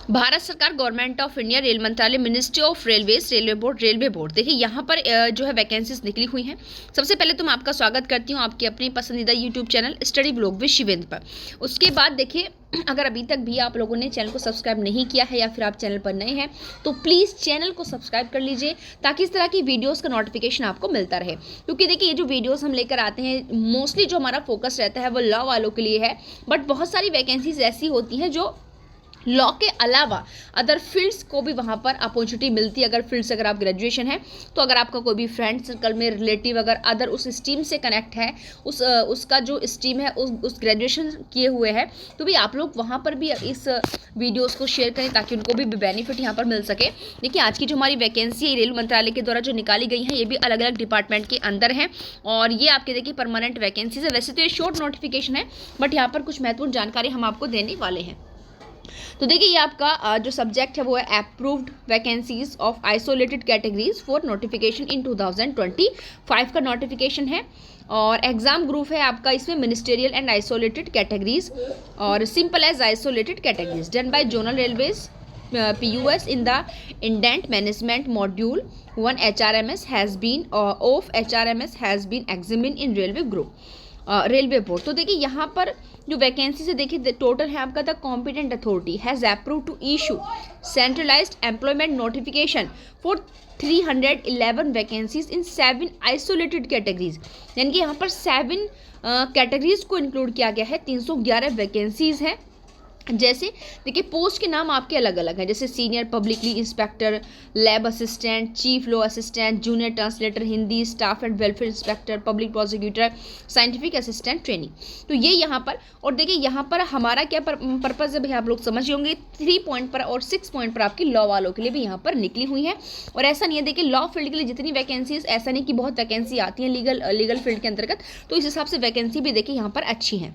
भारत सरकार, government of India, rail मंत्रालय, ministry of railways, railway board. देखिए यहाँ पर जो है वैकेंसीज निकली हुई हैं। सबसे पहले तो मैं आपका स्वागत करती हूँ आपके अपने पसंदीदा YouTube channel study blog with Shivendra पर। उसके बाद देखिए, अगर अभी तक भी आप लोगों ने चैनल को सब्सक्राइब नहीं किया है या फिर आप चैनल पर नए हैं तो प्लीज़ चैनल को सब्सक्राइब कर लीजिए, ताकि इस तरह की वीडियोस का नोटिफिकेशन आपको मिलता रहे। क्योंकि देखिए, ये जो वीडियोस हम लेकर आते हैं, मोस्टली जो हमारा फोकस रहता है वो लॉ वालों के लिए है, बट बहुत सारी वैकेंसीज ऐसी होती हैं जो लॉ के अलावा अदर फील्ड्स को भी वहाँ पर अपॉर्चुनिटी मिलती है। अगर फील्ड्स, अगर आप ग्रेजुएशन है तो अगर आपका कोई भी फ्रेंड सर्कल में रिलेटिव अगर अदर उस स्ट्रीम से कनेक्ट है, उसका जो स्ट्रीम है उस ग्रेजुएशन किए हुए है, तो भी आप लोग वहाँ पर भी इस वीडियोस को शेयर करें ताकि उनको भी बेनिफिट यहाँ पर मिल सके। देखिए, आज की जो हमारी वैकेंसी है रेल मंत्रालय के द्वारा जो निकाली गई है, ये भी अलग अलग डिपार्टमेंट के अंदर है और ये आपके देखिए परमानेंट वैकेंसीज है। वैसे तो ये शॉर्ट नोटिफिकेशन है, बट यहाँ पर कुछ महत्वपूर्ण जानकारी हम आपको देने वाले हैं। तो देखिए, ये आपका जो सब्जेक्ट है वो है approved vacancies of isolated categories for notification इन 2025 का नोटिफिकेशन है। और एग्जाम ग्रुप है आपका इसमें मिनिस्टेरियल एंड आइसोलेटेड कैटेगरीज और simple as isolated categories done by zonal railways PUS in the indent management module 1 HRMS has been examined in railway group railway board. तो देखिए, यहाँ पर जो वैकेंसी से देखिए टोटल है आपका, the competent authority has approve to issue centralised employment notification for 311 vacancies in 7 isolated categories. यानी कि यहाँ पर 7 कैटेगरीज को इंक्लूड किया गया है। 311 वैकेंसीज हैं। जैसे देखिए, पोस्ट के नाम आपके अलग अलग हैं, जैसे senior publicly inspector, lab assistant, chief law assistant, junior translator Hindi, staff and welfare inspector, public prosecutor, scientific assistant training. तो ये यहाँ पर, और देखिए यहाँ पर हमारा क्या पर्पज़ है भाई, आप लोग समझ होंगे। 3 पॉइंट पर और 6 पॉइंट पर आपकी लॉ वालों के लिए भी यहाँ पर निकली हुई है। और ऐसा नहीं है, देखिए लॉ फील्ड के लिए जितनी वैकेंसीज, ऐसा नहीं कि बहुत वैकेंसी आती हैं लीगल फील्ड के अंतर्गत, तो इस हिसाब से वैकेंसी भी देखिए यहाँ पर अच्छी है।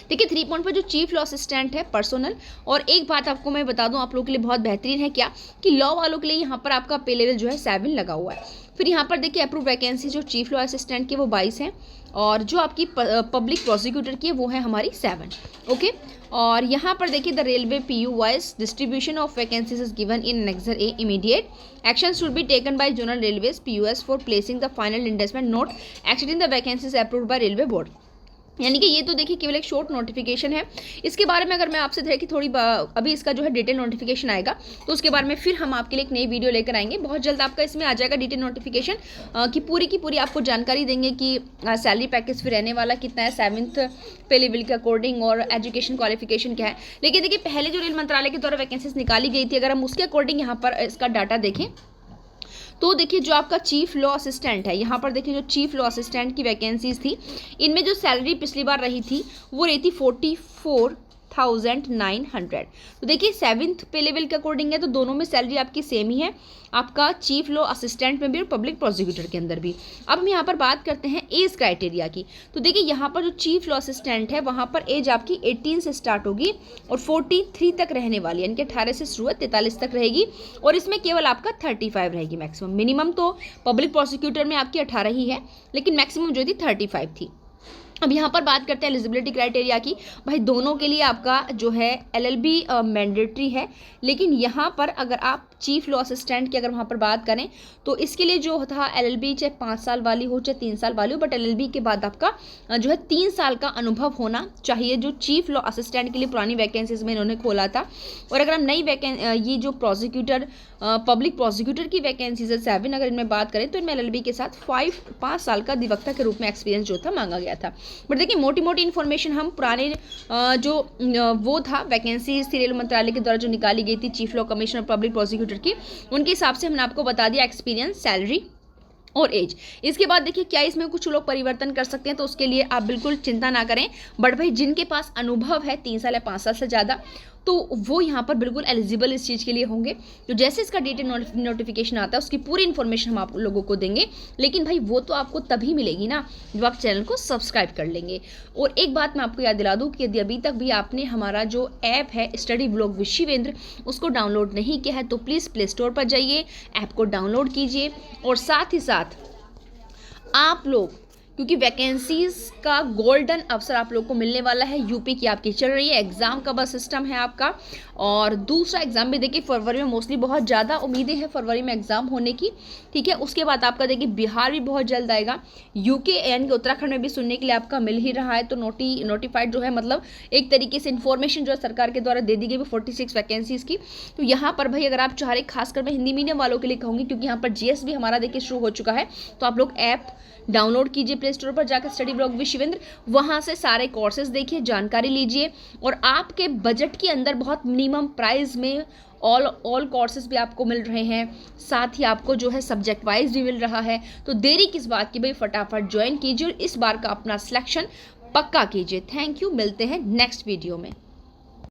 देखिए 3 पॉइंट पर जो चीफ लॉ असिस्टेंट है पर्सनल, और एक बात आपको मैं बता दूं आप लोगों के लिए बहुत बेहतरीन है क्या, कि लॉ वालों के लिए यहाँ पर आपका पे लेवल जो है 7 लगा हुआ है। फिर यहाँ पर देखिए अप्रूव वैकेंसी जो चीफ लॉ असिस्टेंट की वो 22 हैं, और जो आपकी पब्लिक प्रोसिक्यूटर की है वो है हमारी 7। ओके, और यहाँ पर देखिए the railway PU wise distribution of vacancies is given in annexure A। Immediate action should be taken by zonal railways PUS for placing the final indentment note accepting the vacancies approved by railway board. यानी कि ये तो देखिए केवल एक short notification है। इसके बारे में अगर मैं आपसे देखिए थोड़ी अभी इसका जो है डिटेल नोटिफिकेशन आएगा तो उसके बारे में फिर हम आपके लिए एक नई वीडियो लेकर आएंगे। बहुत जल्द आपका इसमें आ जाएगा डिटेल नोटिफिकेशन की पूरी आपको जानकारी देंगे कि सैलरी पैकेज फिर रहने वाला कितना है 7th पे लेवल के अकॉर्डिंग, और एजुकेशन क्वालिफिकेशन क्या है। लेकिन देखिए, पहले जो रेल मंत्रालय के द्वारा वैकेंसीज निकाली गई थी, अगर हम उसके अकॉर्डिंग यहाँ पर इसका डाटा देखें तो देखिए जो आपका चीफ लॉ असिस्टेंट है, यहाँ पर देखिए जो चीफ लॉ असिस्टेंट की वैकेंसीज थी, इनमें जो सैलरी पिछली बार रही थी वो रही थी 44,900। तो देखिए 7th पे लेवल के अकॉर्डिंग है, तो दोनों में सैलरी आपकी सेम ही है, आपका चीफ लॉ असिस्टेंट में भी और पब्लिक प्रोसिक्यूटर के अंदर भी। अब हम यहाँ पर बात करते हैं एज क्राइटेरिया की। तो देखिए यहाँ पर जो चीफ लॉ असिस्टेंट है वहाँ पर एज आपकी 18 से स्टार्ट होगी और 43 तक रहने वाली, यानी कि 18 से शुरू 43 तक रहेगी, और इसमें केवल आपका 35 रहेगी मैक्सिमम। मिनिमम तो पब्लिक प्रोसिक्यूटर में आपकी 18 ही है, लेकिन मैक्सिमम जो थी 35 थी। अब यहाँ पर बात करते हैं एलिजिबिलिटी क्राइटेरिया की। भाई दोनों के लिए आपका जो है LLB मैंडेटरी है, लेकिन यहाँ पर अगर आप चीफ लॉ असिस्टेंट की अगर वहाँ पर बात करें तो इसके लिए जो था LLB चाहे 5 साल वाली हो चाहे 3 साल वाली हो, बट LLB के बाद आपका जो है 3 साल का अनुभव होना चाहिए, जो चीफ लॉ असिस्टेंट के लिए पुरानी वैकेंसीज में इन्होंने खोला था। और अगर हम नई ये जो प्रोसिक्यूटर पब्लिक प्रोसिक्यूटर की वैकेंसीज है 7, अगर इनमें बात करें तो इनमें LLB के साथ 5 साल का अधिवक्ता के रूप में एक्सपीरियंस जो था मांगा गया था। बट देखिए मोटी इन्फॉर्मेशन हम पुराने जो वो था वैकेंसीज थी रेल मंत्रालय के द्वारा जो निकाली गई थी chief law commissioner public prosecutor की, उनके हिसाब से हमने आपको बता दिया एक्सपीरियंस, सैलरी और एज। इसके बाद देखिए क्या इसमें कुछ लोग परिवर्तन कर सकते हैं, तो उसके लिए आप बिल्कुल चिंता ना करें। बट भाई जिनके पास अनुभव है 3 साल या 5 साल से ज़्यादा, तो वो यहाँ पर बिल्कुल एलिजिबल इस चीज़ के लिए होंगे। तो जैसे इसका डिटेल नोटिफिकेशन आता है उसकी पूरी इन्फॉर्मेशन हम आप लोगों को देंगे, लेकिन भाई वो तो आपको तभी मिलेगी ना जब आप चैनल को सब्सक्राइब कर लेंगे। और एक बात मैं आपको याद दिला दूँ कि यदि अभी तक भी आपने हमारा जो ऐप है स्टडी ब्लॉग विद शिवेंद्र उसको डाउनलोड नहीं किया है तो प्लीज़ प्ले स्टोर पर जाइए, ऐप को डाउनलोड कीजिए, और साथ ही साथ आप लोग क्योंकि वैकेंसीज का गोल्डन अवसर आप लोग को मिलने वाला है। यूपी की आपकी चल रही है, एग्जाम का बस सिस्टम है आपका, और दूसरा एग्जाम भी देखिए फरवरी में मोस्टली बहुत ज़्यादा उम्मीदें हैं फरवरी में एग्जाम होने की, ठीक है। उसके बाद आपका देखिए बिहार भी बहुत जल्द आएगा, यूके यानी कि उत्तराखंड में भी सुनने के लिए आपका मिल ही रहा है। तो नोटिफाइड जो है, मतलब एक तरीके से इन्फॉर्मेशन जो है सरकार के द्वारा दे दी गई 46 वैकेंसीज की। तो यहाँ पर भाई अगर आप चाह रहे, खासकर मैं हिंदी मीडियम वालों के लिए कहूँगी, क्योंकि यहाँ पर जीएस भी हमारा देखिए शुरू हो चुका है, तो आप लोग ऐप डाउनलोड कीजिए प्ले स्टोर पर जाकर, स्टडी ब्लॉग विद शिवेंद्र, वहाँ से सारे कोर्सेज देखिए, जानकारी लीजिए, और आपके बजट के अंदर बहुत मिनिमम प्राइस में ऑल कोर्सेज भी आपको मिल रहे हैं, साथ ही आपको जो है सब्जेक्ट वाइज भी मिल रहा है। तो देरी किस बात की भाई, फटाफट ज्वाइन कीजिए और इस बार का अपना सिलेक्शन पक्का कीजिए। थैंक यू, मिलते हैं नेक्स्ट वीडियो में।